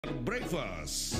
Breakfast.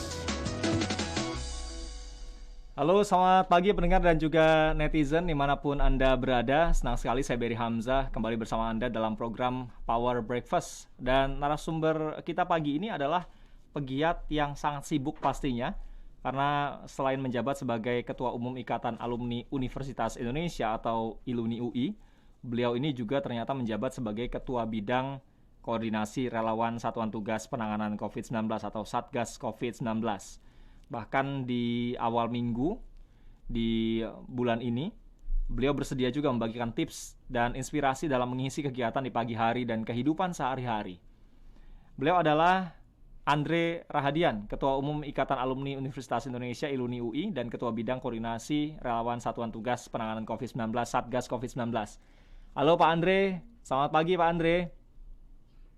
Halo, selamat pagi pendengar dan juga netizen dimanapun Anda berada. Senang sekali saya Berry Hamzah kembali bersama Anda dalam program Power Breakfast. Dan narasumber kita pagi ini adalah pegiat yang sangat sibuk pastinya. Karena selain menjabat sebagai Ketua Umum Ikatan Alumni Universitas Indonesia atau ILUNI UI, beliau ini juga ternyata menjabat sebagai Ketua Bidang Koordinasi Relawan Satuan Tugas Penanganan COVID-19 atau Satgas COVID-19. Bahkan di awal minggu di bulan ini, beliau bersedia juga membagikan tips dan inspirasi dalam mengisi kegiatan di pagi hari dan kehidupan sehari-hari. Beliau adalah Andre Rahadian, Ketua Umum Ikatan Alumni Universitas Indonesia ILUNI UI dan Ketua Bidang Koordinasi Relawan Satuan Tugas Penanganan COVID-19 Satgas COVID-19. Halo Pak Andre, selamat pagi Pak Andre.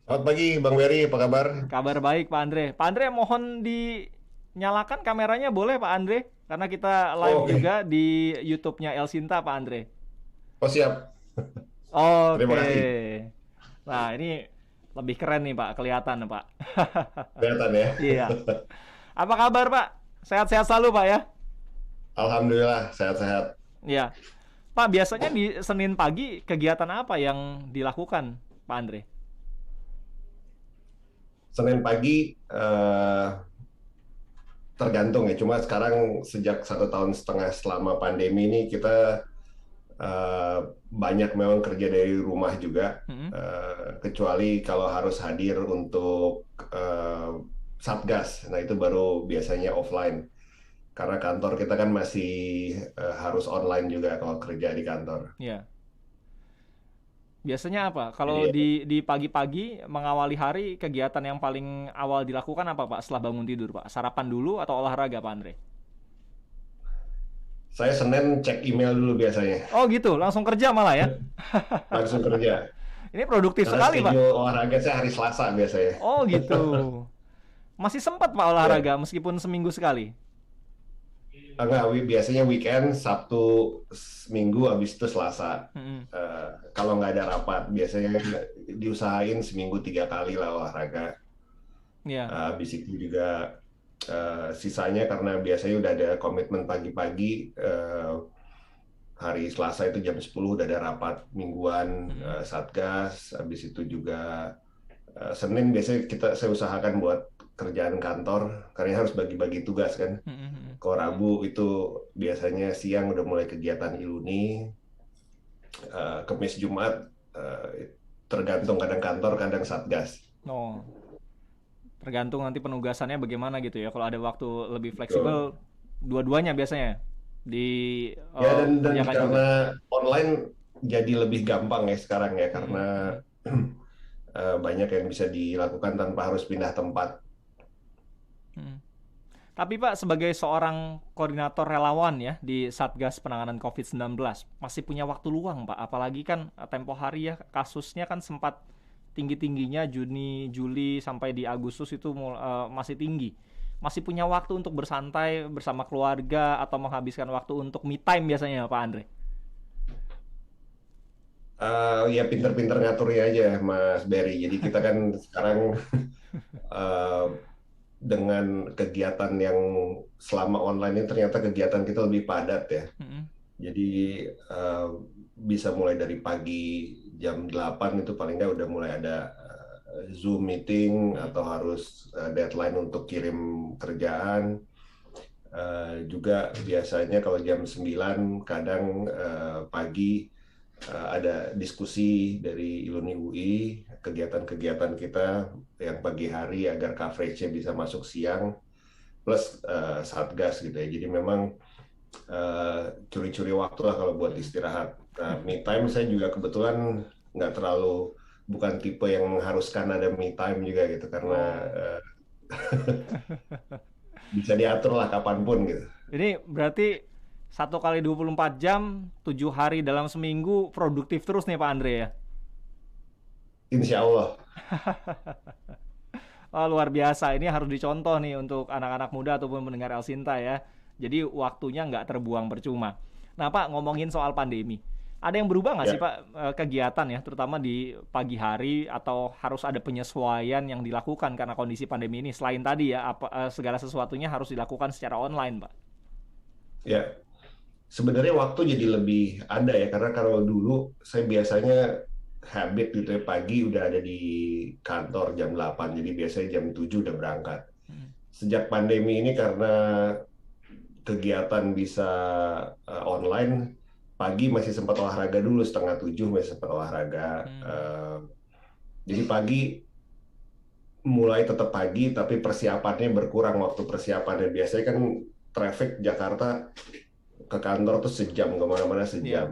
Selamat pagi Bang Berry, apa kabar? Kabar baik Pak Andre. Pak Andre mohon dinyalakan kameranya boleh Pak Andre? Karena kita live Oke. juga di YouTube-nya El Sinta Pak Andre. Oh siap. Terima Oke. kasih. Nah ini lebih keren nih Pak, kelihatan Pak. Kelihatan ya. Iya. Apa kabar Pak? Sehat-sehat selalu Pak ya? Alhamdulillah sehat-sehat. Iya. Pak, biasanya di Senin pagi kegiatan apa yang dilakukan Pak Andre? Senin pagi tergantung ya. Cuma sekarang sejak 1,5 tahun selama pandemi ini kita banyak memang kerja dari rumah juga. Kecuali kalau harus hadir untuk Satgas. Nah itu baru biasanya offline. Karena kantor kita kan masih harus online juga kalau kerja di kantor. Iya. Biasanya apa? Kalau Jadi di pagi-pagi mengawali hari, kegiatan yang paling awal dilakukan apa Pak setelah bangun tidur Pak? Sarapan dulu atau olahraga Pak Andre? saya Senin cek email dulu biasanya. Oh gitu, langsung kerja malah ya? Langsung kerja. Ini produktif Karena sekali Pak. schedule olahraga saya hari Selasa biasanya. Oh gitu. Masih sempat Pak Ya, olahraga meskipun seminggu sekali? enggak, biasanya weekend, Sabtu, Minggu, habis itu Selasa. Mm-mm. Kalau nggak ada rapat, biasanya diusahain seminggu 3 kali lah olahraga. Iya. Habis itu juga sisanya karena biasanya udah ada komitmen pagi-pagi, hari Selasa itu jam 10 udah ada rapat mingguan Mm-mm. Satgas. Habis itu juga Senin biasanya saya usahakan buat kerjaan kantor karena harus bagi-bagi tugas kan. Mm-mm. Kalau Rabu itu biasanya siang udah mulai kegiatan Iluni, Kamis Jumat tergantung kadang kantor kadang Satgas. Oh, tergantung nanti penugasannya bagaimana gitu ya. Kalau ada waktu lebih Betul. fleksibel, dua-duanya biasanya Ya dan kerjakan juga. karena online jadi lebih gampang ya sekarang ya karena Mm-mm. banyak yang bisa dilakukan tanpa harus pindah tempat. Mm. Tapi Pak, sebagai seorang koordinator relawan ya di Satgas Penanganan COVID-19, masih punya waktu luang Pak. Apalagi kan tempo hari ya kasusnya kan sempat tinggi-tingginya Juni, Juli sampai di Agustus itu masih tinggi. Masih punya waktu untuk bersantai bersama keluarga atau menghabiskan waktu untuk me time biasanya Pak Andre. Ya pinter-pinter ngaturnya aja Mas Berry. Jadi kita kan sekarang eh, dengan kegiatan yang selama online ini ternyata kegiatan kita lebih padat ya. Mm-mm. Jadi eh, bisa mulai dari pagi jam 8 itu paling nggak udah mulai ada Zoom meeting Mm-mm. atau harus deadline untuk kirim kerjaan. Juga biasanya kalau jam 9 kadang pagi ada diskusi dari Iluni UI, kegiatan-kegiatan kita yang pagi hari agar coverage-nya bisa masuk siang, plus Satgas gitu ya. Jadi memang curi-curi waktu lah kalau buat Mm-mm. istirahat. Nah, me time saya juga kebetulan nggak terlalu, bukan tipe yang mengharuskan ada me time juga gitu, karena Oh. bisa diatur lah kapanpun gitu. Ini berarti 1 kali 24 jam, 7 hari dalam seminggu produktif terus nih Pak Andre ya. Insya Allah. Oh, luar biasa. Ini harus dicontoh nih untuk anak-anak muda ataupun mendengar El Sinta ya. Jadi waktunya nggak terbuang percuma. Nah Pak, ngomongin soal pandemi. Ada yang berubah nggak sih Ya, Pak kegiatan ya, terutama di pagi hari atau harus ada penyesuaian yang dilakukan karena kondisi pandemi ini? Selain tadi ya, segala sesuatunya harus dilakukan secara online, Pak. ya. Sebenarnya waktu jadi lebih ada ya, karena kalau dulu saya biasanya habit gitu ya, pagi udah ada di kantor jam 8, jadi biasanya jam 7 udah berangkat. Hmm. Sejak pandemi ini karena kegiatan bisa online, pagi masih sempat olahraga dulu, setengah 7 masih sempat olahraga. Hmm. Jadi pagi mulai tetap pagi, tapi persiapannya berkurang waktu persiapannya. Biasanya kan traffic Jakarta ke kantor tuh sejam, kemana-mana Ya, sejam.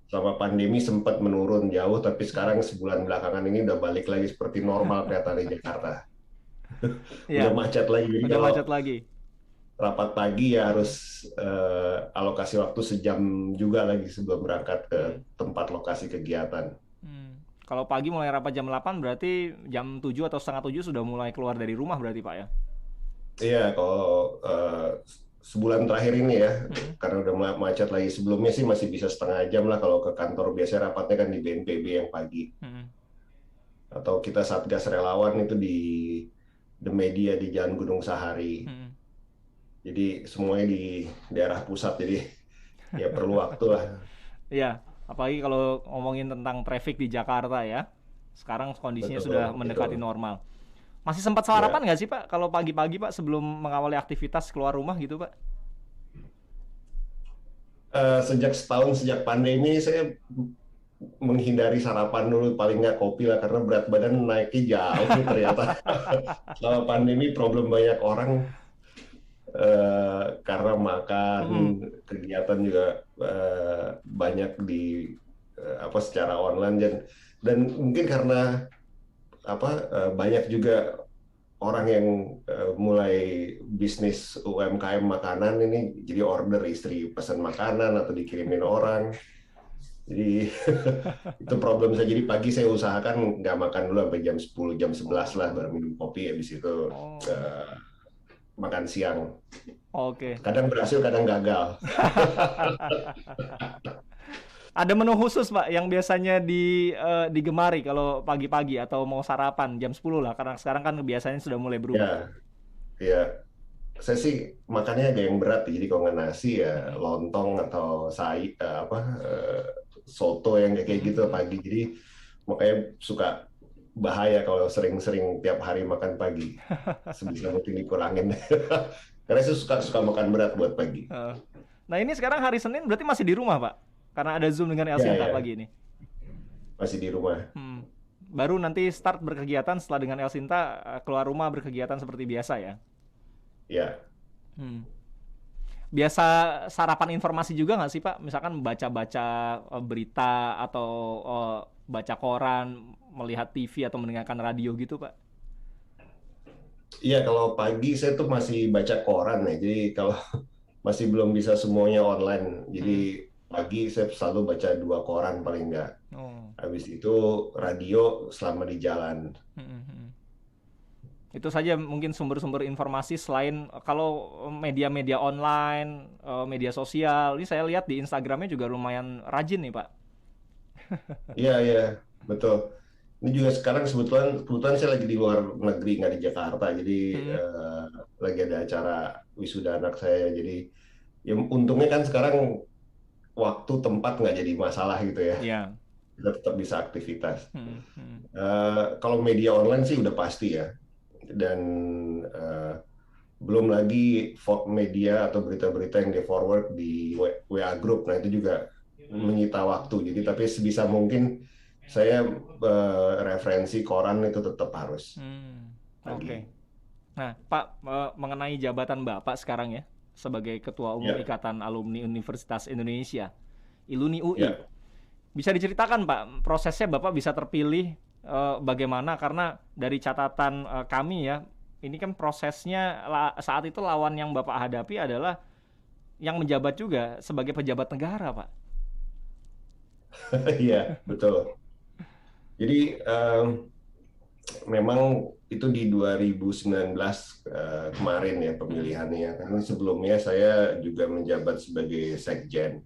Selama pandemi sempat menurun jauh, tapi sekarang sebulan belakangan ini udah balik lagi seperti normal kelihatan di Jakarta. Udah ya, macet lagi, jadi udah kalau macet lagi. rapat pagi ya harus alokasi waktu sejam juga lagi sebelum berangkat ke Hmm. tempat lokasi kegiatan. Hmm. Kalau pagi mulai rapat jam 8, berarti jam 7 atau setengah 7 sudah mulai keluar dari rumah berarti Pak ya? Iya, kalau sebulan terakhir ini ya, Hmm. karena udah macet lagi. Sebelumnya sih masih bisa setengah jam lah kalau ke kantor. Biasanya rapatnya kan di BNPB yang pagi. Hmm. Atau kita Satgas Relawan itu di The Media di Jalan Gunung Sahari. Hmm. Jadi semuanya di daerah pusat, jadi ya perlu waktu lah. Iya, apalagi kalau ngomongin tentang traffic di Jakarta ya. Sekarang kondisinya sudah Betul, mendekati betul. normal. Masih sempat Ya, sarapan nggak sih Pak kalau pagi-pagi Pak sebelum mengawali aktivitas keluar rumah gitu Pak? sejak setahun sejak pandemi saya menghindari sarapan dulu, paling nggak kopi lah, karena berat badan naiknya jauh nih ternyata. Selama pandemi problem banyak orang karena makan, Mm-mm. kegiatan juga banyak di apa secara online, dan mungkin karena apa banyak juga orang yang mulai bisnis UMKM makanan ini, jadi order istri pesan makanan atau dikirimin orang. Jadi itu problem saya. Jadi pagi saya usahakan nggak makan dulu sampai jam 10, jam 11 lah, baru minum kopi, habis itu Oh, makan siang. oke. Kadang berhasil, kadang gagal. Ada menu khusus Pak yang biasanya digemari kalau pagi-pagi atau mau sarapan jam 10 lah karena sekarang kan biasanya sudah mulai berubah. Ya, ya. Saya sih makannya agak yang berat, jadi kalau nggak nasi ya Mm-mm. lontong atau apa soto yang kayak gitu Mm-mm. pagi. Jadi makanya suka bahaya kalau sering-sering tiap hari makan pagi. Sebisa mungkin dikurangin. Karena saya suka suka makan berat buat pagi. Heeh. Nah ini sekarang hari Senin berarti masih di rumah Pak? Karena ada Zoom dengan Ya, Elsinta ya, pagi ini. masih di rumah. Hmm. Baru nanti start berkegiatan setelah dengan Elsinta keluar rumah berkegiatan seperti biasa ya. Ya, Hmm. Biasa sarapan informasi juga nggak sih Pak? Misalkan baca-baca berita atau baca koran, melihat TV atau mendengarkan radio gitu Pak? iya, kalau pagi saya tuh masih baca koran ya. Jadi kalau masih belum bisa semuanya online. Jadi Hmm. pagi saya selalu baca 2 koran paling nggak. Oh. Habis itu radio selama di jalan. Hmm, hmm, hmm. Itu saja mungkin sumber-sumber informasi selain kalau media-media online, media sosial. Ini saya lihat di Instagramnya juga lumayan rajin nih Pak. Iya, iya, betul. Ini juga sekarang kebetulan kebetulan saya lagi di luar negeri, nggak di Jakarta. Jadi Hmm. eh, lagi ada acara wisuda anak saya. Jadi ya untungnya kan sekarang waktu tempat nggak jadi masalah gitu ya. Ya. Kita tetap bisa aktivitas. Hmm, hmm. Kalau media online sih udah pasti ya. Dan eh, belum lagi media atau berita-berita yang di forward di WA group. Nah itu juga menyita waktu. Jadi tapi sebisa mungkin saya referensi koran itu tetap harus Hmm. Oke. pagi. Nah, Pak, mengenai jabatan Bapak sekarang ya, sebagai Ketua Umum Ya, Ikatan Alumni Universitas Indonesia, ILUNI UI, ya. bisa diceritakan Pak, prosesnya Bapak bisa terpilih bagaimana? Karena dari catatan kami ya, ini kan prosesnya saat itu lawan yang Bapak hadapi adalah yang menjabat juga sebagai pejabat negara, Pak. Iya, betul. Jadi memang itu di 2019 kemarin ya Mm-mm. pemilihannya. Karena sebelumnya saya juga menjabat sebagai sekjen.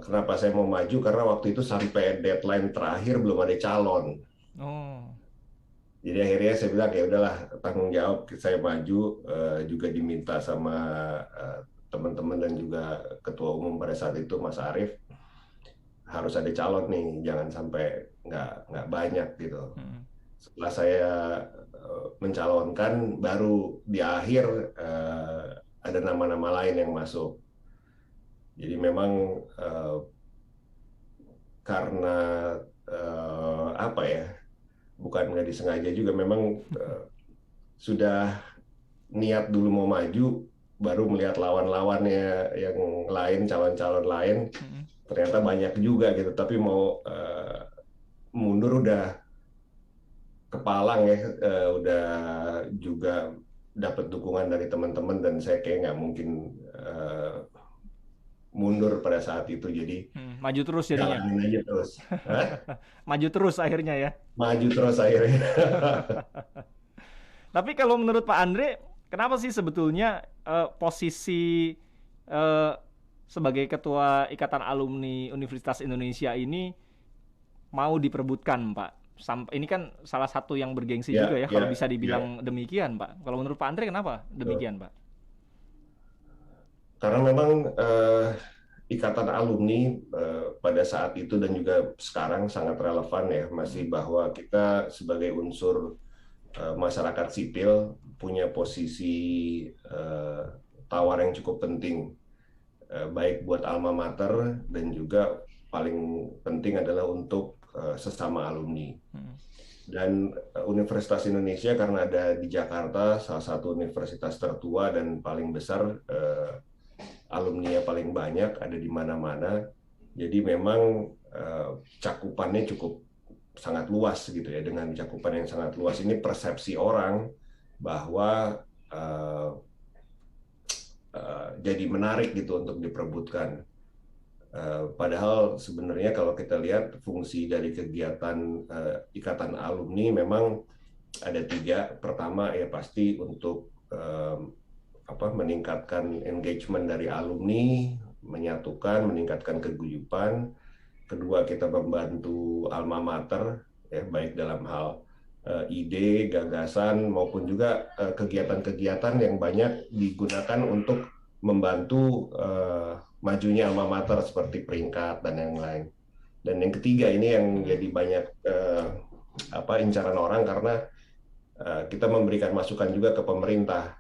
Kenapa saya mau maju? Karena waktu itu sampai deadline terakhir belum ada calon. Oh. Jadi akhirnya saya bilang ya udahlah, tanggung jawab saya maju, juga diminta sama eh, teman-teman dan juga ketua umum pada saat itu Mas Arief, harus ada calon nih, jangan sampai nggak banyak gitu. Setelah saya mencalonkan, baru di akhir ada nama-nama lain yang masuk. Jadi memang karena apa ya, bukan nggak disengaja juga, memang sudah niat dulu mau maju, baru melihat lawan-lawannya yang lain, calon-calon lain, ternyata banyak juga gitu. Tapi mau mundur udah kepalang ya, udah juga dapat dukungan dari teman-teman, dan saya kayak nggak mungkin mundur pada saat itu. Jadi Maju terus jadinya. jalanin aja terus. Hah? Maju terus akhirnya ya. Maju terus akhirnya. Tapi kalau menurut Pak Andre, kenapa sih sebetulnya posisi sebagai ketua Ikatan Alumni Universitas Indonesia ini mau diperebutkan, Pak? Ini kan salah satu yang bergengsi juga ya, kalau bisa dibilang demikian, Pak. Kalau menurut Pak Andre kenapa demikian, Pak? Karena memang Ikatan Alumni pada saat itu dan juga sekarang sangat relevan ya, masih bahwa kita sebagai unsur masyarakat sipil punya posisi tawar yang cukup penting, baik buat alma mater dan juga paling penting adalah untuk sesama alumni. Dan Universitas Indonesia karena ada di Jakarta, salah satu universitas tertua dan paling besar, alumninya paling banyak, ada di mana-mana. Jadi memang cakupannya cukup sangat luas gitu ya. Dengan cakupan yang sangat luas ini, persepsi orang bahwa jadi menarik gitu untuk diperebutkan. Padahal sebenarnya kalau kita lihat fungsi dari kegiatan Ikatan Alumni memang ada 3. Pertama ya pasti untuk meningkatkan engagement dari alumni, menyatukan, meningkatkan keguyupan. Kedua, kita membantu alma mater ya, baik dalam hal ide, gagasan maupun juga kegiatan-kegiatan yang banyak digunakan untuk membantu majunya alma mater seperti peringkat dan yang lain. Dan yang ketiga ini yang jadi banyak incaran orang, karena kita memberikan masukan juga ke pemerintah.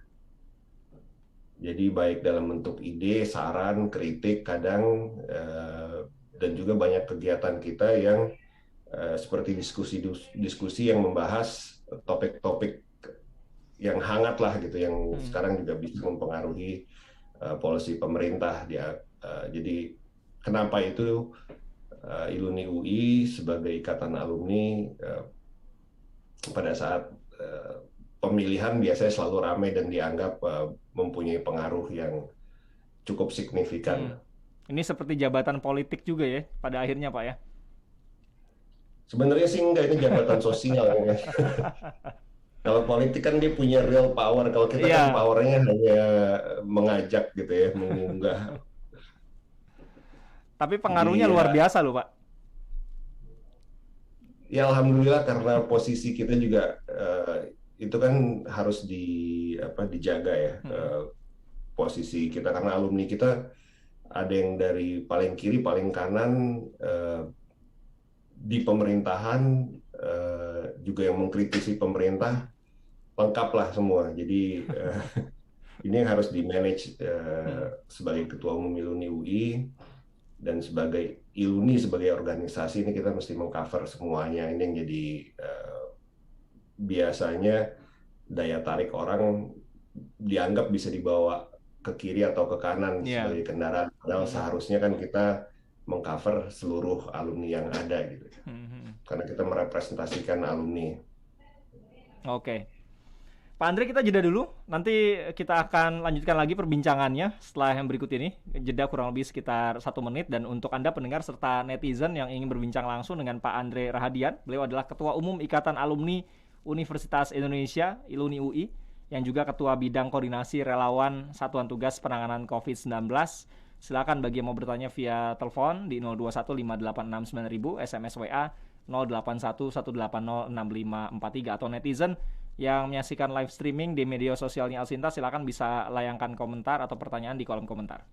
Jadi baik dalam bentuk ide, saran, kritik kadang, dan juga banyak kegiatan kita yang seperti diskusi yang membahas topik-topik yang hangat lah gitu, yang sekarang juga bisa mempengaruhi polisi pemerintah. Jadi kenapa itu Iluni UI sebagai Ikatan Alumni pada saat pemilihan biasanya selalu ramai dan dianggap mempunyai pengaruh yang cukup signifikan. Ini seperti jabatan politik juga ya pada akhirnya, Pak ya? Sebenarnya sih enggak, ini jabatan sosial ya. Kalau politik kan dia punya real power, kalau kita kan powernya hanya mengajak gitu ya, mengunggah. Tapi pengaruhnya luar biasa loh, Pak. Ya alhamdulillah, karena posisi kita juga itu kan harus dijaga ya, posisi kita, karena alumni kita ada yang dari paling kiri, paling kanan, di pemerintahan, juga yang mengkritisi pemerintah, lengkap lah semua. Jadi ini yang harus di-manage sebagai Ketua Umum Iluni UI, dan sebagai Iluni, sebagai organisasi ini kita mesti mengcover semuanya. Ini yang jadi biasanya daya tarik orang dianggap bisa dibawa ke kiri atau ke kanan sebagai kendaraan. Padahal seharusnya kan kita mengcover seluruh alumni yang ada gitu. Karena kita merepresentasikan alumni. Oke. Pak Andre, kita jeda dulu. Nanti kita akan lanjutkan lagi perbincangannya setelah yang berikut ini. Jeda kurang lebih sekitar 1 menit. Dan untuk Anda pendengar serta netizen yang ingin berbincang langsung dengan Pak Andre Rahadian, beliau adalah Ketua Umum Ikatan Alumni Universitas Indonesia, Iluni UI, yang juga Ketua Bidang Koordinasi Relawan Satuan Tugas Penanganan COVID-19, Silakan bagi yang mau bertanya via telepon di 0215869000, SMS WA 0811806543, atau netizen yang menyaksikan live streaming di media sosialnya Alsinta, silakan bisa layangkan komentar atau pertanyaan di kolom komentar.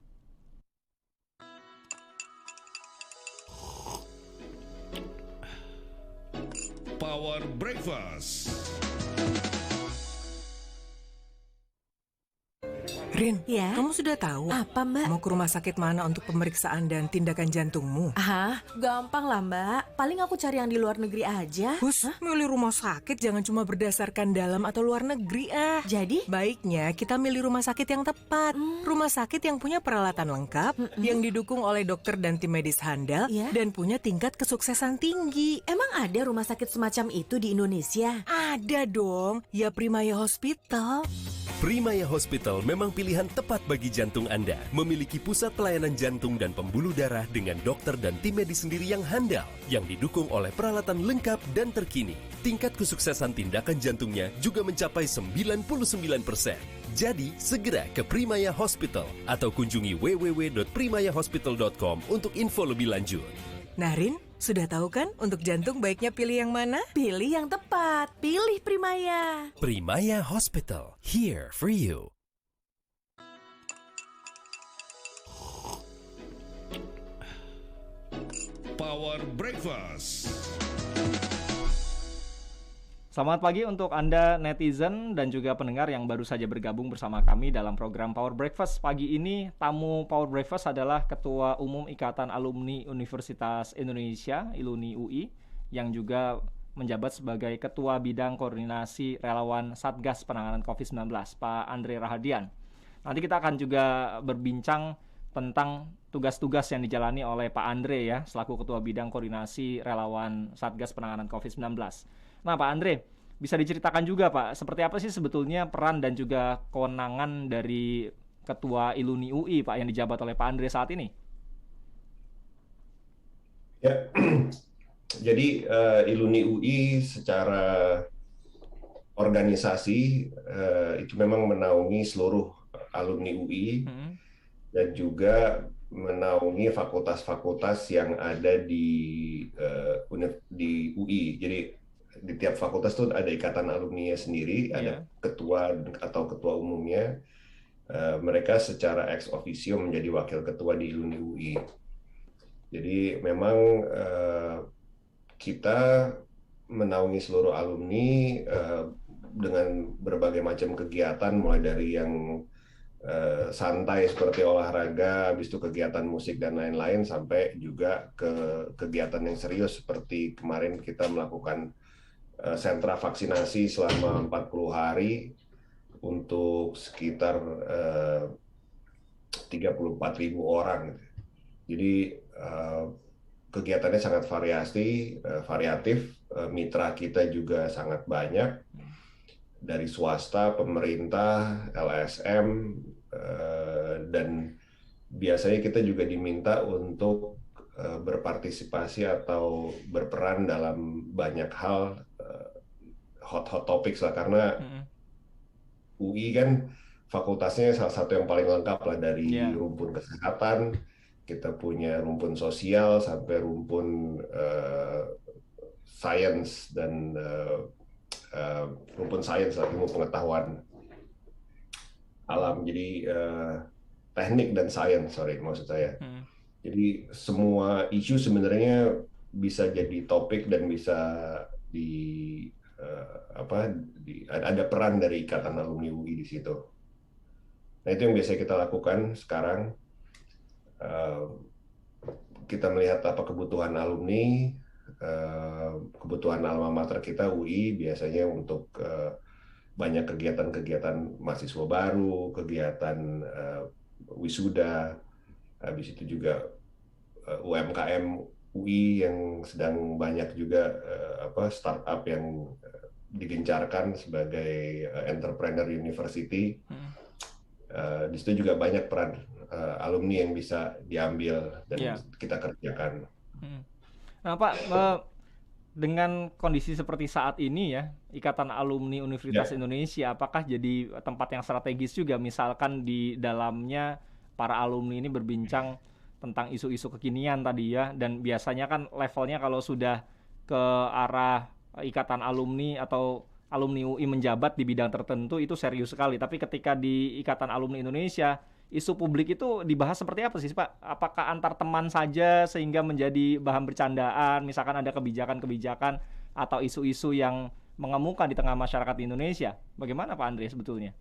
Power Breakfast. Rin, Ya? kamu sudah tahu Apa, Mbak? mau ke rumah sakit mana untuk pemeriksaan dan tindakan jantungmu? Ah, gampang lah, Mbak. Paling aku cari yang di luar negeri aja. Hus, milih rumah sakit jangan cuma berdasarkan dalam atau luar negeri Jadi? Baiknya kita milih rumah sakit yang tepat. Rumah sakit yang punya peralatan lengkap, yang didukung oleh dokter dan tim medis handal, Ya. dan punya tingkat kesuksesan tinggi. Emang ada rumah sakit semacam itu di Indonesia? Ada dong, ya Primaya Hospital. Primaya Hospital memang pilihan tepat bagi jantung Anda. Memiliki pusat pelayanan jantung dan pembuluh darah dengan dokter dan tim medis sendiri yang handal, yang didukung oleh peralatan lengkap dan terkini. Tingkat kesuksesan tindakan jantungnya juga mencapai 99%. Jadi, segera ke Primaya Hospital atau kunjungi www.primayahospital.com untuk info lebih lanjut. Nah Rin, sudah tahu kan untuk jantung baiknya pilih yang mana? Pilih yang tepat. Pilih Primaya. Primaya Hospital, here for you. Power Breakfast. Selamat pagi untuk Anda netizen dan juga pendengar yang baru saja bergabung bersama kami dalam program Power Breakfast. Pagi ini tamu Power Breakfast adalah Ketua Umum Ikatan Alumni Universitas Indonesia, ILUNI UI, yang juga menjabat sebagai Ketua Bidang Koordinasi Relawan Satgas Penanganan COVID-19, Pak Andre Rahadian. Nanti kita akan juga berbincang tentang tugas-tugas yang dijalani oleh Pak Andre ya, selaku Ketua Bidang Koordinasi Relawan Satgas Penanganan COVID-19. Nah Pak Andre, bisa diceritakan juga Pak, seperti apa sih sebetulnya peran dan juga kewenangan dari Ketua ILUNI UI Pak yang dijabat oleh Pak Andre saat ini? Ya, jadi ILUNI UI secara organisasi itu memang menaungi seluruh alumni UI dan juga menaungi fakultas-fakultas yang ada di UI. Jadi di tiap fakultas itu ada ikatan alumni sendiri, ada ketua atau ketua umumnya. Mereka secara ex officio menjadi wakil ketua di ILUNI UI. Jadi memang kita menaungi seluruh alumni dengan berbagai macam kegiatan, mulai dari yang santai seperti olahraga, habis itu kegiatan musik dan lain-lain, sampai juga ke kegiatan yang serius seperti kemarin kita melakukan sentra vaksinasi selama 40 hari untuk sekitar 34.000 orang. Jadi kegiatannya sangat variatif, mitra kita juga sangat banyak, dari swasta, pemerintah, LSM, dan biasanya kita juga diminta untuk berpartisipasi atau berperan dalam banyak hal, hot topics lah, karena UI kan fakultasnya salah satu yang paling lengkap lah, dari rumpun kesehatan, kita punya rumpun sosial sampai rumpun sains dan rumpun sains, ilmu pengetahuan alam. Jadi teknik dan sains, maksud saya. Jadi semua isu sebenarnya bisa jadi topik dan bisa ada peran dari Ikatan Alumni UI di situ. Nah, itu yang biasa kita lakukan sekarang. Kita melihat apa kebutuhan alumni, kebutuhan alma mater kita UI biasanya untuk banyak kegiatan-kegiatan mahasiswa baru, kegiatan wisuda, habis itu juga UMKM UI yang sedang banyak juga startup yang digencarkan sebagai entrepreneur university. Di situ juga banyak peran alumni yang bisa diambil dan kita kerjakan. Nah Pak, dengan kondisi seperti saat ini ya, Ikatan Alumni Universitas Indonesia apakah jadi tempat yang strategis juga, misalkan di dalamnya para alumni ini berbincang tentang isu-isu kekinian tadi ya, dan biasanya kan levelnya kalau sudah ke arah ikatan alumni atau alumni UI menjabat di bidang tertentu itu serius sekali. Tapi ketika di Ikatan Alumni Indonesia, isu publik itu dibahas seperti apa sih Pak? Apakah antar teman saja sehingga menjadi bahan bercandaan, misalkan ada kebijakan-kebijakan atau isu-isu yang mengemuka di tengah masyarakat di Indonesia? Bagaimana Pak Andre sebetulnya?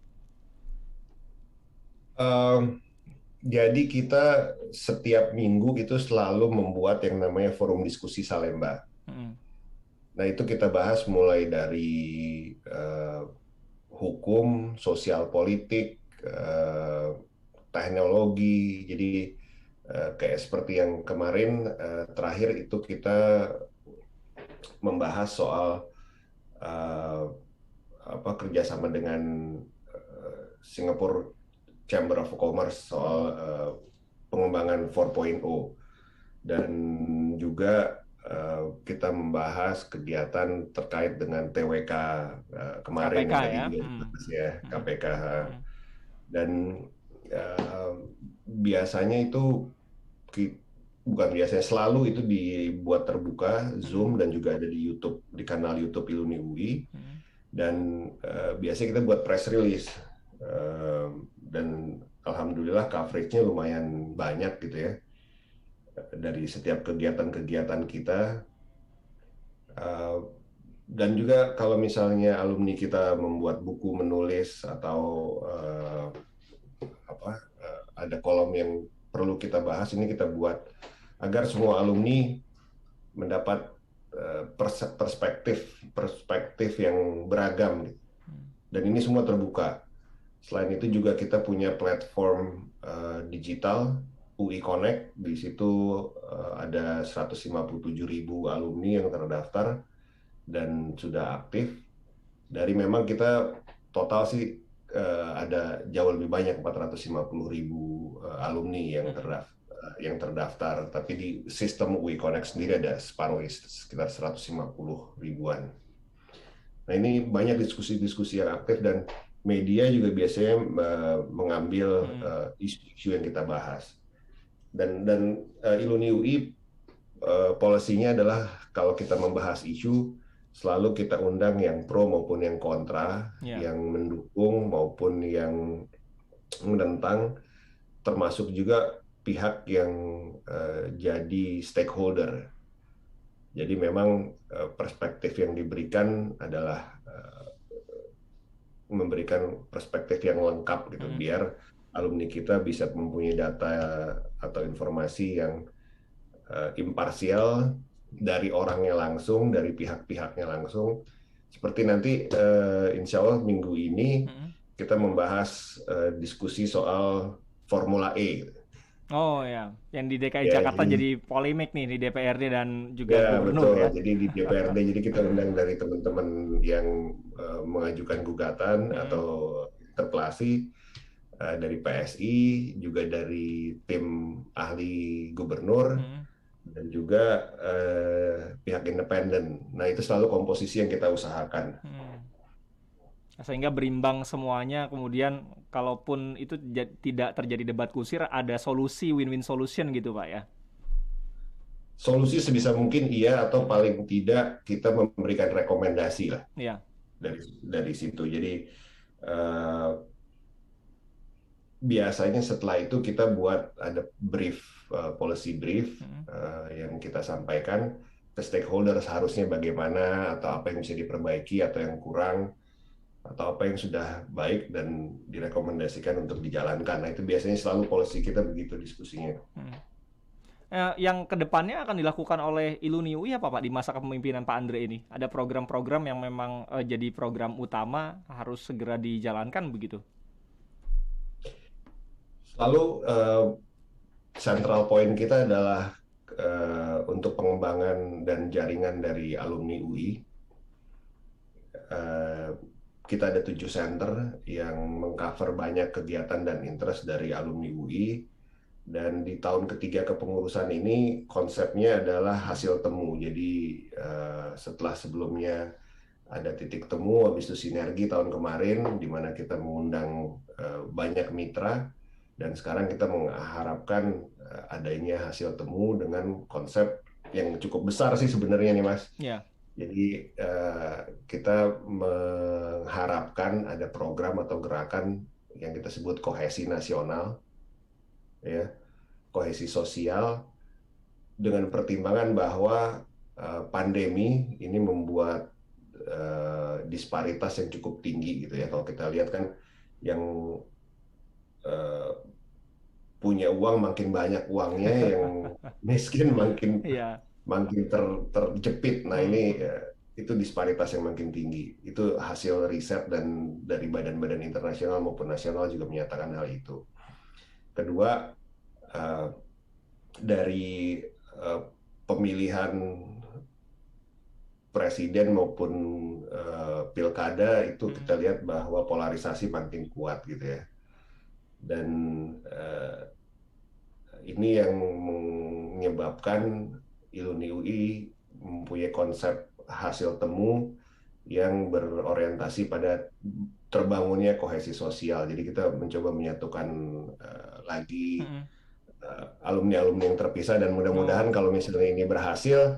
Jadi kita setiap minggu itu selalu membuat yang namanya forum diskusi Salemba. Nah itu kita bahas mulai dari hukum, sosial politik, teknologi. Jadi kayak seperti yang kemarin terakhir itu kita membahas soal kerjasama dengan Singapore Chamber of Commerce soal pengembangan 4.0, dan juga kita membahas kegiatan terkait dengan TWK kemarin KPK yang ya, tadi ya KPK. Dan biasanya itu bukan biasanya, selalu itu dibuat terbuka Zoom dan juga ada di YouTube, di kanal YouTube Iluni UI. Dan biasanya kita buat press release. Dan alhamdulillah coveragenya lumayan banyak gitu ya dari setiap kegiatan-kegiatan kita. Dan juga kalau misalnya alumni kita membuat buku, menulis, atau ada kolom yang perlu kita bahas, ini kita buat agar semua alumni mendapat perspektif yang beragam gitu. Dan ini semua terbuka. Selain itu juga kita punya platform digital UI Connect. Di situ ada 157.000 alumni yang terdaftar dan sudah aktif. Dari memang kita total sih ada jauh lebih banyak, 450.000 alumni yang terdaftar. Tapi di sistem UI Connect sendiri ada separuh, sekitar 150 ribuan. Nah ini banyak diskusi-diskusi yang aktif, dan media juga biasanya mengambil isu-isu yang kita bahas. Dan Iluni UI polisinya adalah kalau kita membahas isu, selalu kita undang yang pro maupun yang kontra, yang mendukung maupun yang menentang, termasuk juga pihak yang jadi stakeholder. Jadi memang perspektif yang diberikan adalah memberikan perspektif yang lengkap gitu, biar alumni kita bisa mempunyai data atau informasi yang imparsial dari orangnya langsung, dari pihak-pihaknya langsung. Seperti nanti insya Allah minggu ini kita membahas diskusi soal Formula E. Oh ya, yang di DKI Jakarta jadi polemik nih di DPRD dan juga gubernur betul. ya. Jadi di DPRD, jadi kita undang dari teman-teman yang mengajukan gugatan atau interpelasi, dari PSI, juga dari tim ahli gubernur, dan juga pihak independen. Nah itu selalu komposisi yang kita usahakan. Sehingga berimbang semuanya, kemudian kalaupun itu tidak terjadi debat kusir, ada solusi, win-win solution gitu Pak ya? Solusi sebisa mungkin iya, atau paling tidak kita memberikan rekomendasi lah dari situ. Jadi biasanya setelah itu kita buat ada brief, policy brief yang kita sampaikan ke stakeholder, seharusnya bagaimana, atau apa yang bisa diperbaiki atau yang kurang, atau apa yang sudah baik dan direkomendasikan untuk dijalankan. Nah itu biasanya selalu policy kita begitu diskusinya. Yang kedepannya akan dilakukan oleh Iluni UI apa Pak di masa kepemimpinan Pak Andre ini? Ada program-program yang memang jadi program utama harus segera dijalankan begitu? Selalu central point kita adalah untuk pengembangan dan jaringan dari alumni UI. Kita ada 7 center yang mengcover banyak kegiatan dan interest dari alumni UI. Dan di tahun ketiga kepengurusan ini konsepnya adalah hasil temu. Jadi setelah sebelumnya ada titik temu, habis itu sinergi tahun kemarin, di mana kita mengundang banyak mitra Dan sekarang kita mengharapkan adanya hasil temu dengan konsep yang cukup besar sih sebenarnya nih Mas. Ya. Jadi kita mengharapkan ada program atau gerakan yang kita sebut kohesi nasional, ya, kohesi sosial, dengan pertimbangan bahwa pandemi ini membuat disparitas yang cukup tinggi gitu ya. Kalau kita lihat kan yang punya uang makin banyak uangnya, yang miskin makin terjepit. Nah ini itu disparitas yang makin tinggi. Itu hasil riset dan dari badan-badan internasional maupun nasional juga menyatakan hal itu. Kedua, dari pemilihan presiden maupun pilkada itu kita lihat bahwa polarisasi makin kuat gitu ya. Dan ini yang menyebabkan Iluni UI mempunyai konsep hasil temu yang berorientasi pada terbangunnya kohesi sosial. Jadi kita mencoba menyatukan lagi alumni-alumni yang terpisah, dan mudah-mudahan kalau misalnya ini berhasil,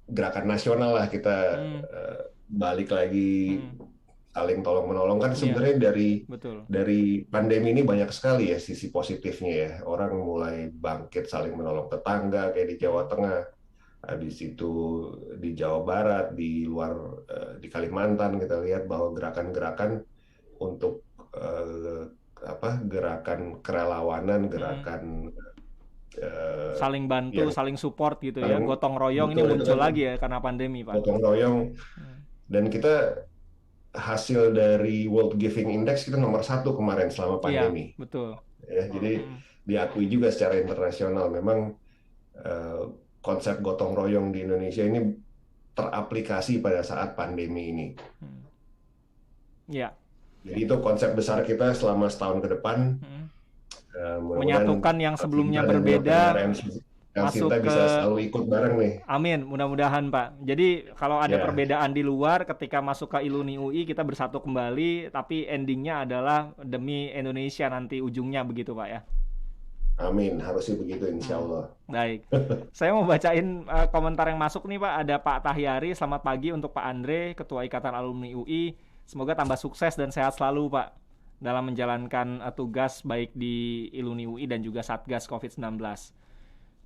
gerakan nasional lah kita balik lagi saling tolong menolong. Kan sebenarnya dari pandemi ini banyak sekali ya sisi positifnya ya. Orang mulai bangkit saling menolong tetangga kayak di Jawa Tengah, habis itu di Jawa Barat, di luar di Kalimantan kita lihat bahwa gerakan-gerakan untuk gerakan kerelawanan, gerakan saling bantu, saling support gitu ya, gotong royong ini muncul lagi ya karena pandemi Pak. Gotong royong, dan kita hasil dari World Giving Index kita nomor 1 kemarin selama pandemi. Iya, betul. Ya, jadi diakui juga secara internasional memang konsep gotong royong di Indonesia ini teraplikasi pada saat pandemi ini. Ya. Jadi itu konsep besar kita selama setahun ke depan. Menyatukan yang sebelumnya berbeda, masuk kita bisa selalu ikut bareng nih. Amin, mudah-mudahan Pak. Jadi kalau ada perbedaan di luar, ketika masuk ke Iluni UI kita bersatu kembali, tapi endingnya adalah demi Indonesia nanti ujungnya, begitu Pak ya. Amin, harusnya begitu insya Allah. Baik, saya mau bacain komentar yang masuk nih Pak. Ada Pak Tahyari, selamat pagi untuk Pak Andre, Ketua Ikatan Alumni UI. Semoga tambah sukses dan sehat selalu Pak dalam menjalankan tugas baik di Iluni UI dan juga Satgas COVID-19.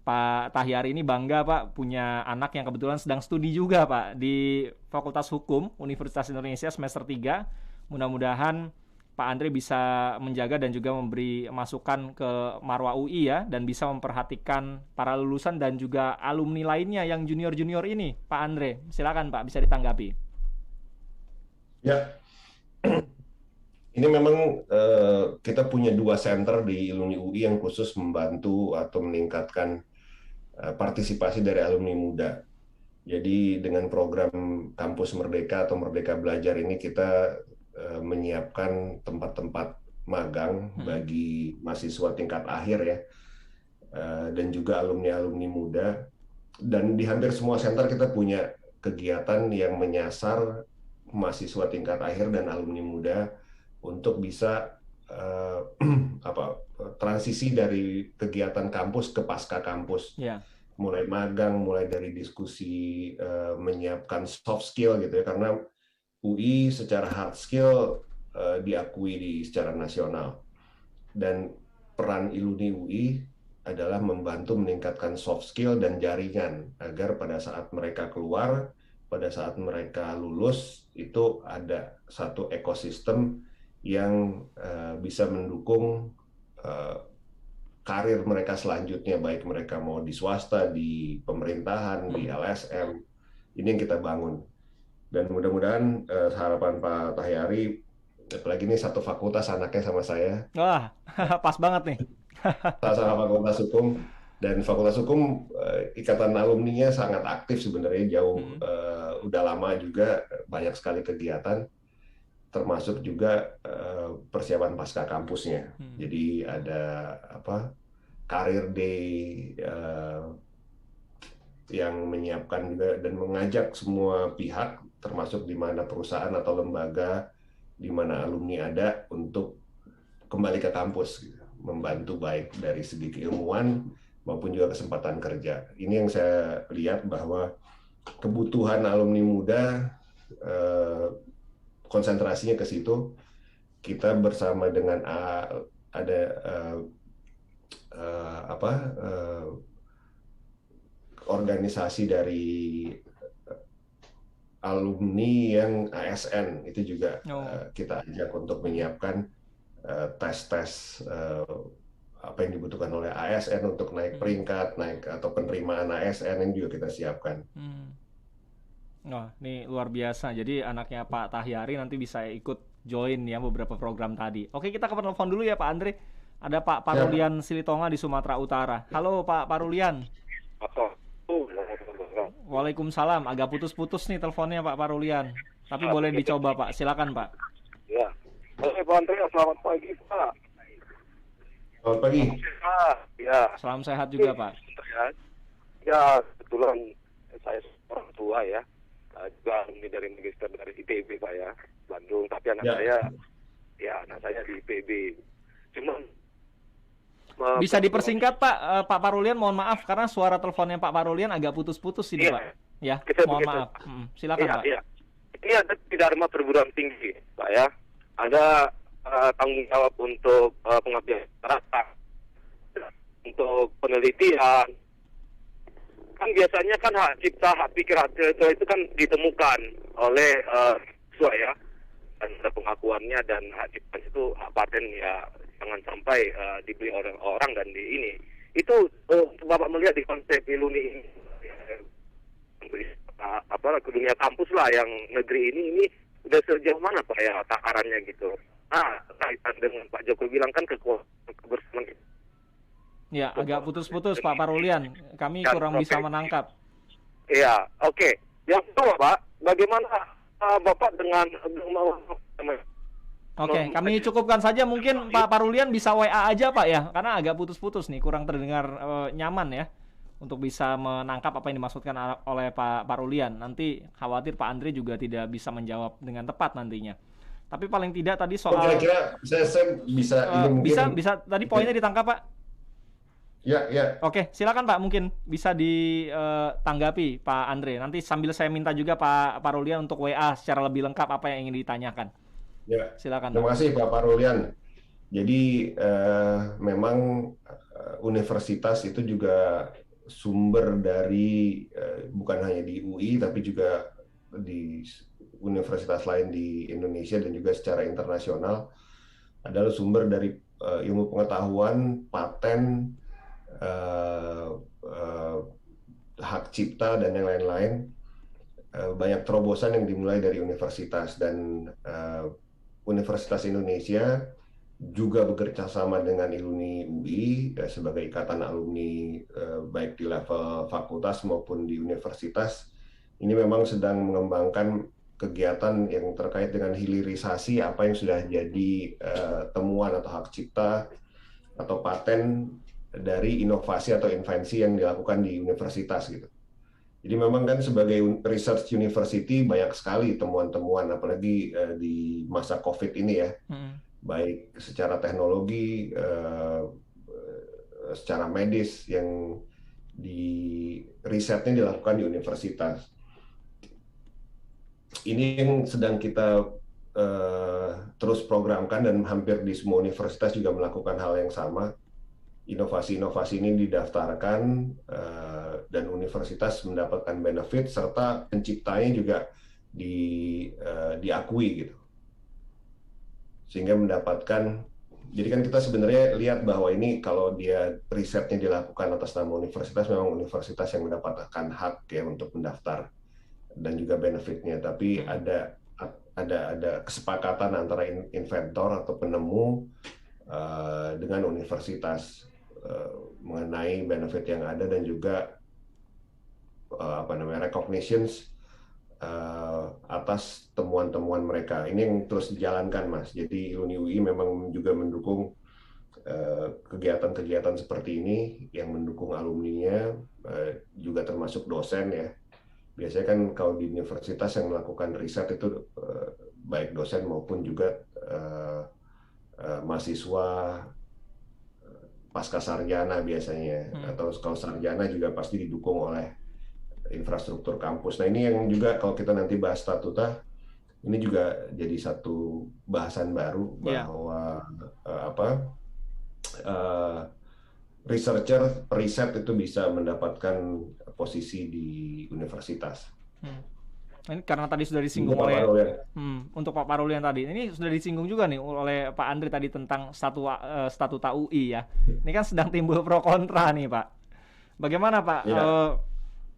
Pak Tahyari ini bangga Pak punya anak yang kebetulan sedang studi juga Pak di Fakultas Hukum Universitas Indonesia semester 3. Mudah-mudahan Pak Andre bisa menjaga dan juga memberi masukan ke marwah UI ya, dan bisa memperhatikan para lulusan dan juga alumni lainnya yang junior-junior ini. Pak Andre, silakan Pak, bisa ditanggapi. Ya, ini memang kita punya 2 center di Iluni UI yang khusus membantu atau meningkatkan partisipasi dari alumni muda. Jadi dengan program Kampus Merdeka atau Merdeka Belajar ini kita menyiapkan tempat-tempat magang bagi mahasiswa tingkat akhir ya, dan juga alumni-alumni muda. Dan di hampir semua center kita punya kegiatan yang menyasar mahasiswa tingkat akhir dan alumni muda untuk bisa transisi dari kegiatan kampus ke pasca kampus. Mulai magang, mulai dari diskusi menyiapkan soft skill gitu ya, karena UI secara hard skill diakui secara nasional, dan peran Iluni UI adalah membantu meningkatkan soft skill dan jaringan agar pada saat mereka keluar, pada saat mereka lulus itu ada satu ekosistem yang bisa mendukung karir mereka selanjutnya, baik mereka mau di swasta, di pemerintahan, di LSM. Ini yang kita bangun. Dan mudah-mudahan harapan Pak Tahyari, apalagi ini satu fakultas anaknya sama saya. Wah, pas banget nih. Sama Fakultas Hukum, dan Fakultas Hukum ikatan alumninya sangat aktif sebenarnya, jauh udah lama juga, banyak sekali kegiatan, termasuk juga persiapan pasca kampusnya. Jadi ada Career Day yang menyiapkan juga dan mengajak semua pihak, termasuk di mana perusahaan atau lembaga di mana alumni ada, untuk kembali ke kampus, gitu. Membantu baik dari segi keilmuan maupun juga kesempatan kerja. Ini yang saya lihat bahwa kebutuhan alumni muda konsentrasinya ke situ. Kita bersama dengan ada organisasi dari alumni yang ASN itu juga kita ajak untuk menyiapkan tes-tes apa yang dibutuhkan oleh ASN untuk naik peringkat, naik atau penerimaan ASN yang juga kita siapkan. Wah, ini luar biasa. Jadi anaknya Pak Tahyari nanti bisa ikut join ya beberapa program tadi. Oke, kita ke telepon dulu ya Pak Andre. Ada Pak Parulian Silitonga di Sumatera Utara. Halo Pak Parulian. Waalaikumsalam. Agak putus-putus nih teleponnya Pak Parulian. Tapi boleh dicoba Pak. Silakan Pak. Ya. Oke Pak Andre, selamat pagi Pak. Selamat pagi. Ya. Salam sehat juga Pak. Ya, kebetulan saya orang tua ya. Juga alumni dari magister dari IPB Pak ya, Bandung. Tapi anak saya di IPB. Cuma bisa dipersingkat Pak, Pak Parulian, mohon maaf karena suara teleponnya Pak Parulian agak putus-putus ini Pak. Ya, mohon maaf. Silakan Pak. Iya. Ini ada Dharma perguruan tinggi Pak ya. Ada tanggung jawab untuk pengabdian masyarakat, untuk penelitian. Kan biasanya kan hak cipta, hak pikir, hak itu kan ditemukan oleh siswa ya, dan ada pengakuannya, dan hak cipta itu hak paten ya, jangan sampai dibeli oleh orang dan di ini. Itu Bapak melihat di konsep Iluni ini, ke dunia kampus lah yang negeri ini udah sejauh mana Pak ya takarannya gitu. Kaitan dengan Pak Jokowi bilang kan kebersamaan. Ya, agak putus-putus Pak Parulian. Kami kurang bisa menangkap. Iya, oke. Yang kedua Pak, bagaimana Bapak dengan Oke, kami cukupkan saja. Mungkin Pak Parulian bisa WA aja Pak ya, karena agak putus-putus nih, kurang terdengar nyaman ya, untuk bisa menangkap apa yang dimaksudkan oleh Pak Parulian. Nanti khawatir Pak Andre juga tidak bisa menjawab dengan tepat nantinya. Tapi paling tidak tadi soal kira-kira saya bisa tadi poinnya ditangkap Pak. Ya. Oke, silakan Pak, mungkin bisa ditanggapi Pak Andre. Nanti sambil saya minta juga Pak Parulian untuk WA secara lebih lengkap apa yang ingin ditanyakan. Ya. Silakan. Terima kasih Pak Parulian. Jadi memang universitas itu juga sumber dari bukan hanya di UI tapi juga di universitas lain di Indonesia dan juga secara internasional adalah sumber dari ilmu pengetahuan, paten, hak cipta dan yang lain-lain. Banyak terobosan yang dimulai dari universitas, dan Universitas Indonesia juga bekerja sama dengan Iluni UI sebagai ikatan alumni baik di level fakultas maupun di universitas. Ini memang sedang mengembangkan kegiatan yang terkait dengan hilirisasi apa yang sudah jadi temuan atau hak cipta atau paten dari inovasi atau invensi yang dilakukan di universitas gitu. Jadi memang kan sebagai research university banyak sekali temuan-temuan, apalagi di masa COVID ini ya, baik secara teknologi, secara medis yang di risetnya dilakukan di universitas. Ini yang sedang kita terus programkan, dan hampir di semua universitas juga melakukan hal yang sama. Inovasi-inovasi ini didaftarkan dan universitas mendapatkan benefit, serta penciptanya juga diakui gitu. Sehingga mendapatkan, jadi kan kita sebenarnya lihat bahwa ini kalau dia risetnya dilakukan atas nama universitas, memang universitas yang mendapatkan hak ya untuk mendaftar dan juga benefitnya. Tapi ada kesepakatan antara inventor atau penemu dengan universitas mengenai benefit yang ada, dan juga recognitions atas temuan-temuan mereka. Ini yang terus dijalankan, Mas. Jadi Iluni UI memang juga mendukung kegiatan-kegiatan seperti ini, yang mendukung alumninya, juga termasuk dosen ya. Biasanya kan kalau di universitas yang melakukan riset itu baik dosen maupun juga mahasiswa pasca sarjana biasanya, atau kalau sarjana juga pasti didukung oleh infrastruktur kampus. Nah ini yang juga kalau kita nanti bahas statuta, ini juga jadi satu bahasan baru bahwa researcher, periset itu bisa mendapatkan posisi di universitas. Ini karena tadi sudah disinggung untuk Pak Parulian tadi. Ini sudah disinggung juga nih oleh Pak Andre tadi tentang statuta UI ya. Ini kan sedang timbul pro kontra nih Pak. Bagaimana Pak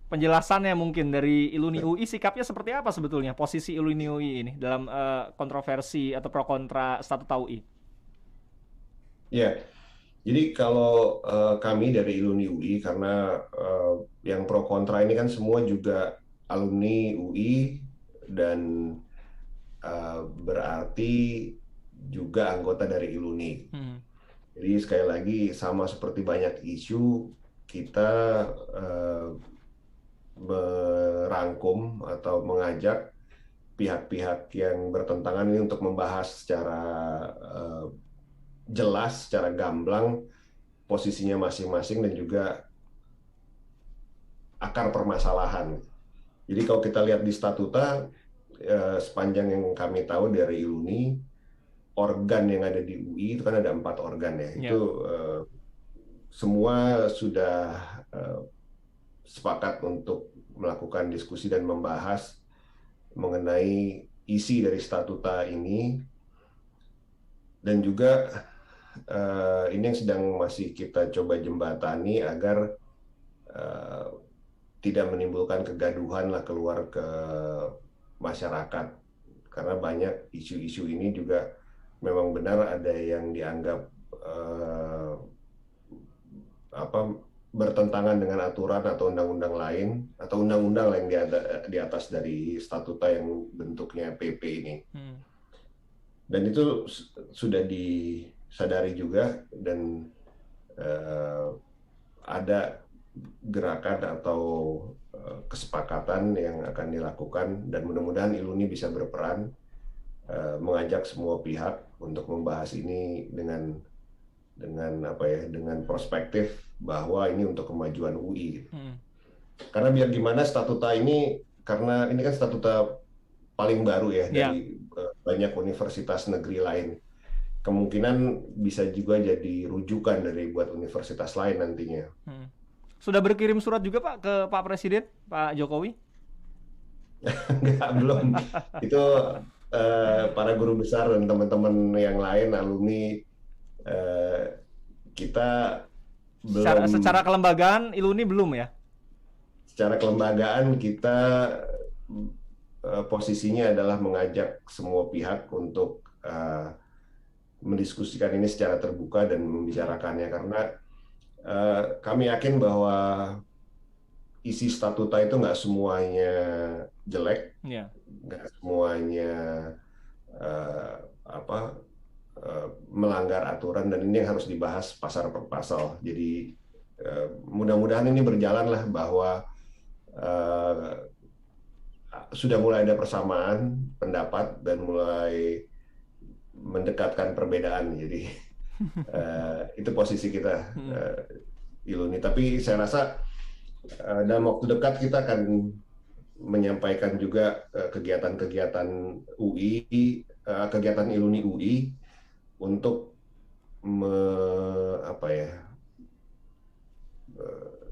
penjelasannya mungkin dari Iluni UI, sikapnya seperti apa sebetulnya posisi Iluni UI ini dalam kontroversi atau pro kontra statuta UI? Ya, jadi kalau kami dari Iluni UI, karena yang pro kontra ini kan semua juga alumni UI dan berarti juga anggota dari Iluni. Jadi sekali lagi sama seperti banyak isu, kita merangkum atau mengajak pihak-pihak yang bertentangan ini untuk membahas secara jelas, secara gamblang posisinya masing-masing dan juga akar permasalahan. Jadi kalau kita lihat di statuta, sepanjang yang kami tahu dari Iluni, organ yang ada di UI itu kan ada 4 organ ya. Itu semua sudah sepakat untuk melakukan diskusi dan membahas mengenai isi dari statuta ini, dan juga ini yang sedang masih kita coba jembatani agar tidak menimbulkan kegaduhan lah keluar ke masyarakat, karena banyak isu-isu ini juga memang benar ada yang dianggap bertentangan dengan aturan atau undang-undang lain atau undang-undang lain di atas dari statuta yang bentuknya PP ini. Dan itu sudah disadari juga, dan ada gerakan atau kesepakatan yang akan dilakukan, dan mudah-mudahan Iluni bisa berperan mengajak semua pihak untuk membahas ini dengan perspektif bahwa ini untuk kemajuan UI. Karena biar gimana statuta ini, karena ini kan statuta paling baru ya dari banyak universitas negeri lain. Kemungkinan bisa juga jadi rujukan dari buat universitas lain nantinya. Sudah berkirim surat juga Pak ke Pak Presiden, Pak Jokowi? Enggak, belum. Itu para guru besar dan teman-teman yang lain, alumni, kita belum. Secara kelembagaan Iluni belum ya? Secara kelembagaan kita posisinya adalah mengajak semua pihak untuk mendiskusikan ini secara terbuka dan membicarakannya, karena kami yakin bahwa isi statuta itu nggak semuanya jelek, nggak semuanya melanggar aturan, dan ini yang harus dibahas pasal per pasal. Jadi mudah-mudahan ini berjalan lah, bahwa sudah mulai ada persamaan pendapat dan mulai mendekatkan perbedaan. Jadi itu posisi kita Iluni. Tapi saya rasa dalam waktu dekat kita akan menyampaikan juga kegiatan-kegiatan UI, kegiatan Iluni UI untuk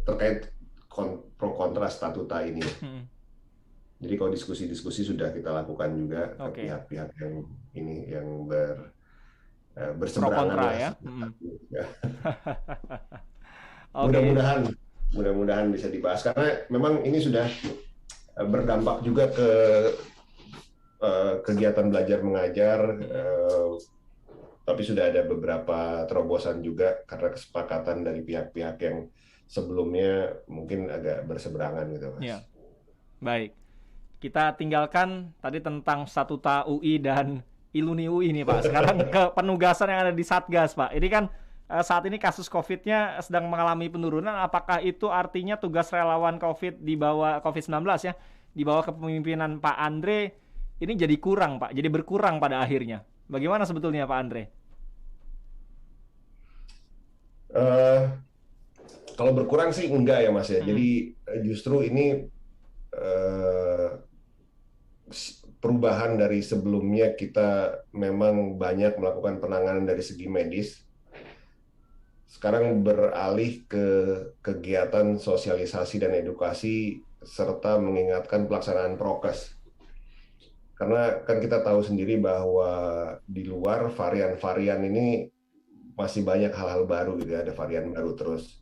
terkait pro kontra statuta ini. Jadi kalau diskusi-diskusi sudah kita lakukan juga ke pihak-pihak yang ini yang berseberangan ya. Mudah-mudahan bisa dibahas, karena memang ini sudah berdampak juga ke kegiatan belajar mengajar, tapi sudah ada beberapa terobosan juga karena kesepakatan dari pihak-pihak yang sebelumnya mungkin agak berseberangan gitu, Mas. Ya. Baik. Kita tinggalkan tadi tentang statuta UI dan Iluni UI nih Pak. Sekarang ke penugasan yang ada di Satgas Pak. Ini kan saat ini kasus COVID-nya sedang mengalami penurunan. Apakah itu artinya tugas relawan COVID di bawah COVID-19 ya, di bawah kepemimpinan Pak Andre ini jadi kurang Pak, jadi berkurang pada akhirnya? Bagaimana sebetulnya Pak Andre? Eh, Kalau berkurang sih enggak ya Mas ya. Jadi justru ini eh, perubahan dari sebelumnya kita memang banyak melakukan penanganan dari segi medis. Sekarang beralih ke kegiatan sosialisasi dan edukasi serta mengingatkan pelaksanaan prokes. Karena kan kita tahu sendiri bahwa di luar varian-varian ini masih banyak hal-hal baru gitu ya, ada varian baru terus.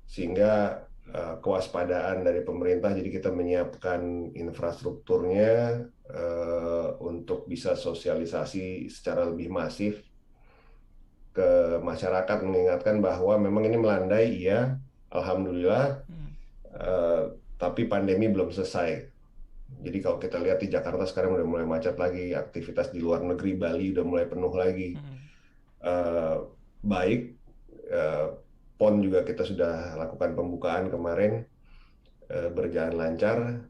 Sehingga kewaspadaan dari pemerintah, jadi kita menyiapkan infrastrukturnya untuk bisa sosialisasi secara lebih masif ke masyarakat, mengingatkan bahwa memang ini melandai, iya, alhamdulillah, tapi pandemi belum selesai. Jadi kalau kita lihat di Jakarta sekarang udah mulai macet lagi, aktivitas di luar negeri, Bali udah mulai penuh lagi. Baik, PON juga kita sudah lakukan pembukaan kemarin, berjalan lancar,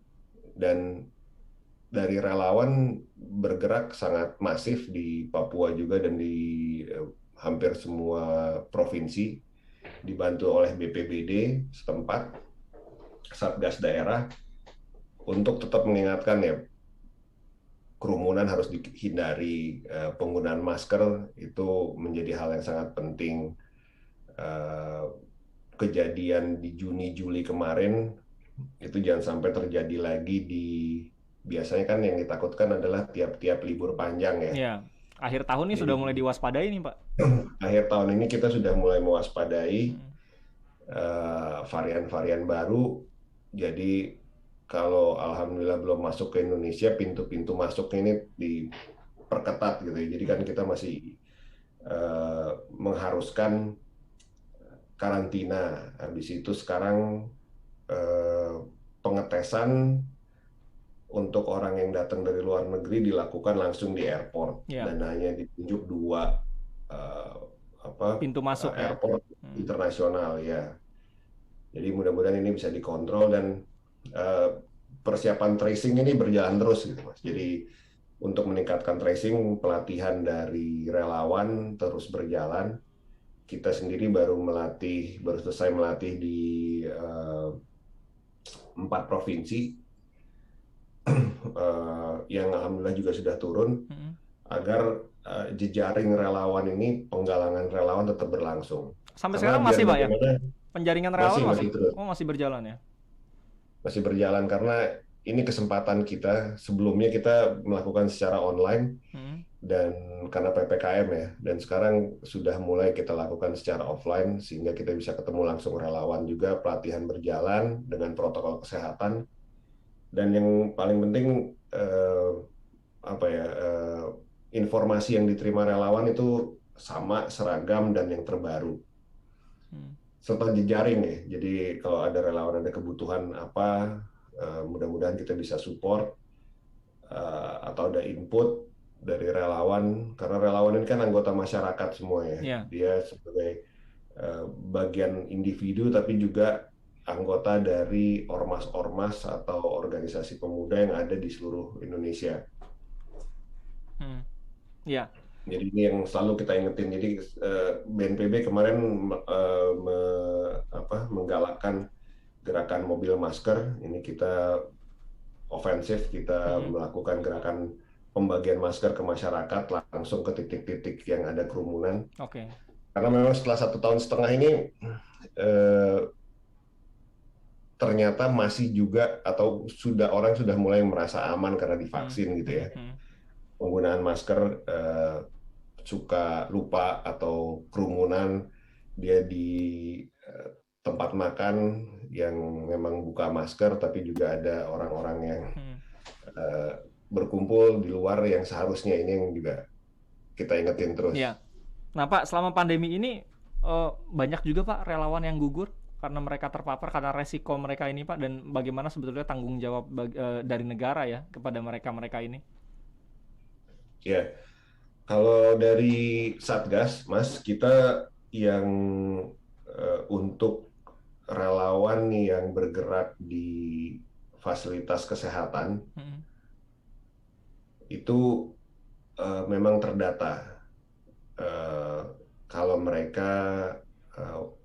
dan dari relawan bergerak sangat masif di Papua juga dan di hampir semua provinsi, dibantu oleh BPBD setempat, Satgas daerah, untuk tetap mengingatkan ya, kerumunan harus dihindari, penggunaan masker itu menjadi hal yang sangat penting. Kejadian di Juni-Juli kemarin itu jangan sampai terjadi lagi biasanya kan yang ditakutkan adalah tiap-tiap libur panjang ya. Ya, akhir tahun ini sudah mulai diwaspadai nih Pak. Akhir tahun ini kita sudah mulai mewaspadai varian-varian baru. Jadi kalau alhamdulillah belum masuk ke Indonesia, pintu-pintu masuknya ini diperketat gitu ya. Jadi kan kita masih mengharuskan karantina. Habis itu sekarang pengetesan untuk orang yang datang dari luar negeri dilakukan langsung di airport, dan hanya ditunjuk 2 pintu masuk airport internasional ya. Jadi mudah-mudahan ini bisa dikontrol, dan persiapan tracing ini berjalan terus gitu Mas. Jadi untuk meningkatkan tracing, pelatihan dari relawan terus berjalan. Kita sendiri baru selesai melatih di 4 provinsi yang alhamdulillah juga sudah turun, agar jejaring relawan ini, penggalangan relawan tetap berlangsung. Sampai sekarang masih Pak ya? Penjaringan relawan masih berjalan ya? Masih berjalan karena ini kesempatan kita. Sebelumnya kita melakukan secara online, dan karena PPKM ya, dan sekarang sudah mulai kita lakukan secara offline sehingga kita bisa ketemu langsung relawan juga, pelatihan berjalan dengan protokol kesehatan, dan yang paling penting informasi yang diterima relawan itu sama, seragam, dan yang terbaru, serta jejaring ya. Jadi kalau ada relawan ada kebutuhan apa, mudah-mudahan kita bisa support, atau ada input dari relawan, karena relawan ini kan anggota masyarakat semua ya. Dia sebagai bagian individu tapi juga anggota dari ormas-ormas atau organisasi pemuda yang ada di seluruh Indonesia. Jadi ini yang selalu kita ingetin. Jadi BNPB kemarin menggalakkan gerakan mobil masker. Ini kita ofensif, kita melakukan gerakan pembagian masker ke masyarakat langsung ke titik-titik yang ada kerumunan. Karena memang setelah 1,5 tahun ini ternyata masih juga, atau orang sudah mulai merasa aman karena divaksin gitu ya. Penggunaan masker suka lupa, atau kerumunan dia di tempat makan yang memang buka masker, tapi juga ada orang-orang yang berkumpul di luar yang seharusnya. Ini yang juga kita ingetin terus. Nah Pak, selama pandemi ini banyak juga Pak relawan yang gugur karena mereka terpapar karena resiko mereka ini Pak, dan bagaimana sebetulnya tanggung jawab dari negara ya kepada mereka ini? Ya, kalau dari Satgas, Mas, kita yang untuk relawan yang bergerak di fasilitas kesehatan itu memang terdata. Kalau mereka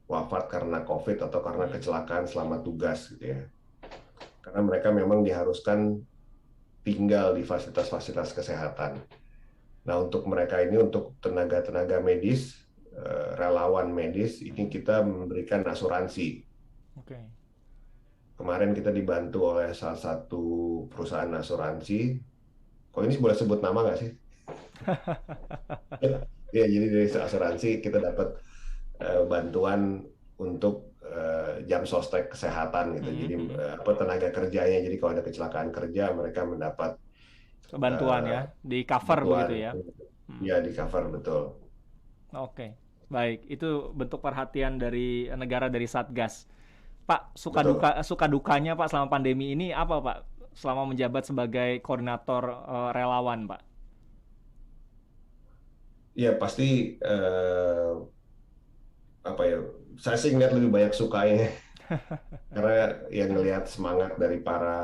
wafat karena COVID atau karena kecelakaan selama tugas gitu ya. Karena mereka memang diharuskan tinggal di fasilitas-fasilitas kesehatan. Nah, untuk mereka ini, untuk tenaga-tenaga medis, relawan medis, ini kita memberikan asuransi. Oke. Kemarin kita dibantu oleh salah satu perusahaan asuransi. Kok ini boleh sebut nama nggak sih? Ya, jadi dari asuransi kita dapat bantuan untuk jam sostek kesehatan gitu. Jadi tenaga kerjanya. Jadi kalau ada kecelakaan kerja, mereka mendapat bantuan ya, di cover begitu ya. Ya, di cover, betul. Oke, baik. Itu bentuk perhatian dari negara, dari Satgas. Pak, suka dukanya Pak selama pandemi ini apa Pak? Selama menjabat sebagai koordinator relawan Pak? Ya pasti saya sih ngeliat lebih banyak sukanya. Karena yang ngelihat semangat dari para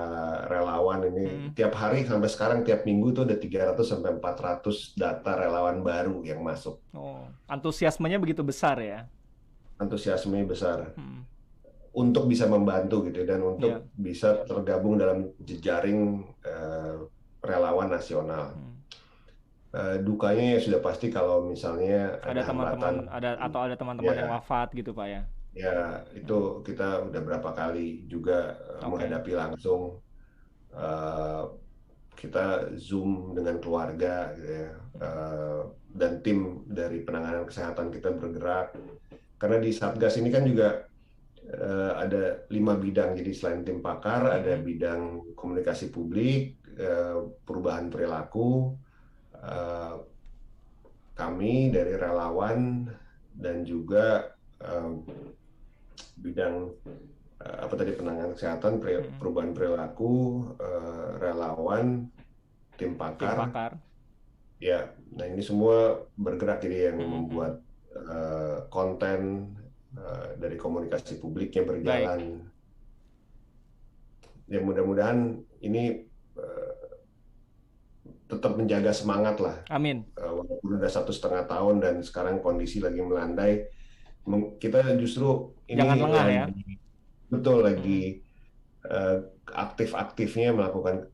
relawan ini, tiap hari sampai sekarang, tiap minggu tuh ada 300 sampai 400 data relawan baru yang masuk. Oh, antusiasmenya begitu besar ya? Antusiasmenya besar. Untuk bisa membantu gitu, dan untuk bisa tergabung dalam jejaring relawan nasional. Dukanya ya sudah pasti kalau misalnya ada teman-teman, ada teman-teman yang wafat gitu Pak ya? Ya, itu kita udah berapa kali juga menghadapi langsung. Kita Zoom dengan keluarga gitu ya. Dan tim dari penanganan kesehatan kita bergerak. Karena di Satgas ini kan juga ada 5 bidang. Jadi selain tim pakar, ada bidang komunikasi publik, perubahan perilaku, kami dari relawan, dan juga bidang penanganan kesehatan, perubahan perilaku, relawan, tim pakar. Ya, nah ini semua bergerak, jadi yang membuat konten dari komunikasi publiknya berjalan. Ya mudah-mudahan ini tetap menjaga semangat lah. Amin. Walaupun udah 1,5 tahun dan sekarang kondisi lagi melandai, kita justru ini jangan lengah ya. Betul, lagi aktif-aktifnya melakukan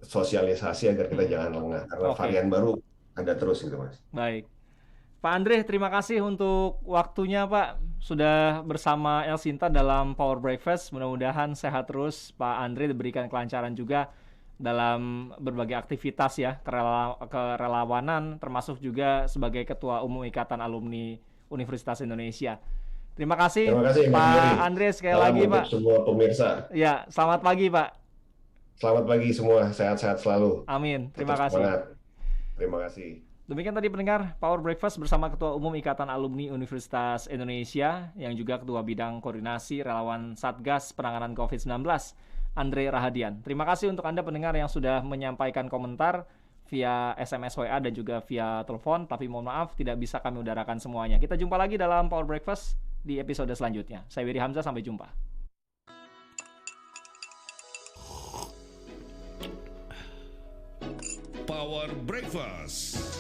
sosialisasi agar kita jangan lengah, karena varian baru ada terus gitu Mas. Baik. Pak Andre, terima kasih untuk waktunya Pak. Sudah bersama El Sinta dalam Power Breakfast. Mudah-mudahan sehat terus Pak Andre, diberikan kelancaran juga dalam berbagai aktivitas ya, kerelawanan, termasuk juga sebagai Ketua Umum Ikatan Alumni Universitas Indonesia. Terima kasih Pak Andre sekali lagi Pak. Semua pemirsa. Ya, selamat pagi Pak. Selamat pagi semua, sehat-sehat selalu. Amin, terima kasih. Terima kasih. Demikian tadi pendengar Power Breakfast bersama Ketua Umum Ikatan Alumni Universitas Indonesia yang juga Ketua Bidang Koordinasi Relawan Satgas Penanganan COVID-19, Andre Rahadian. Terima kasih untuk Anda pendengar yang sudah menyampaikan komentar via SMS WA dan juga via telepon, tapi mohon maaf tidak bisa kami udarakan semuanya. Kita jumpa lagi dalam Power Breakfast di episode selanjutnya. Saya Beri Hamzah, sampai jumpa. Power Breakfast.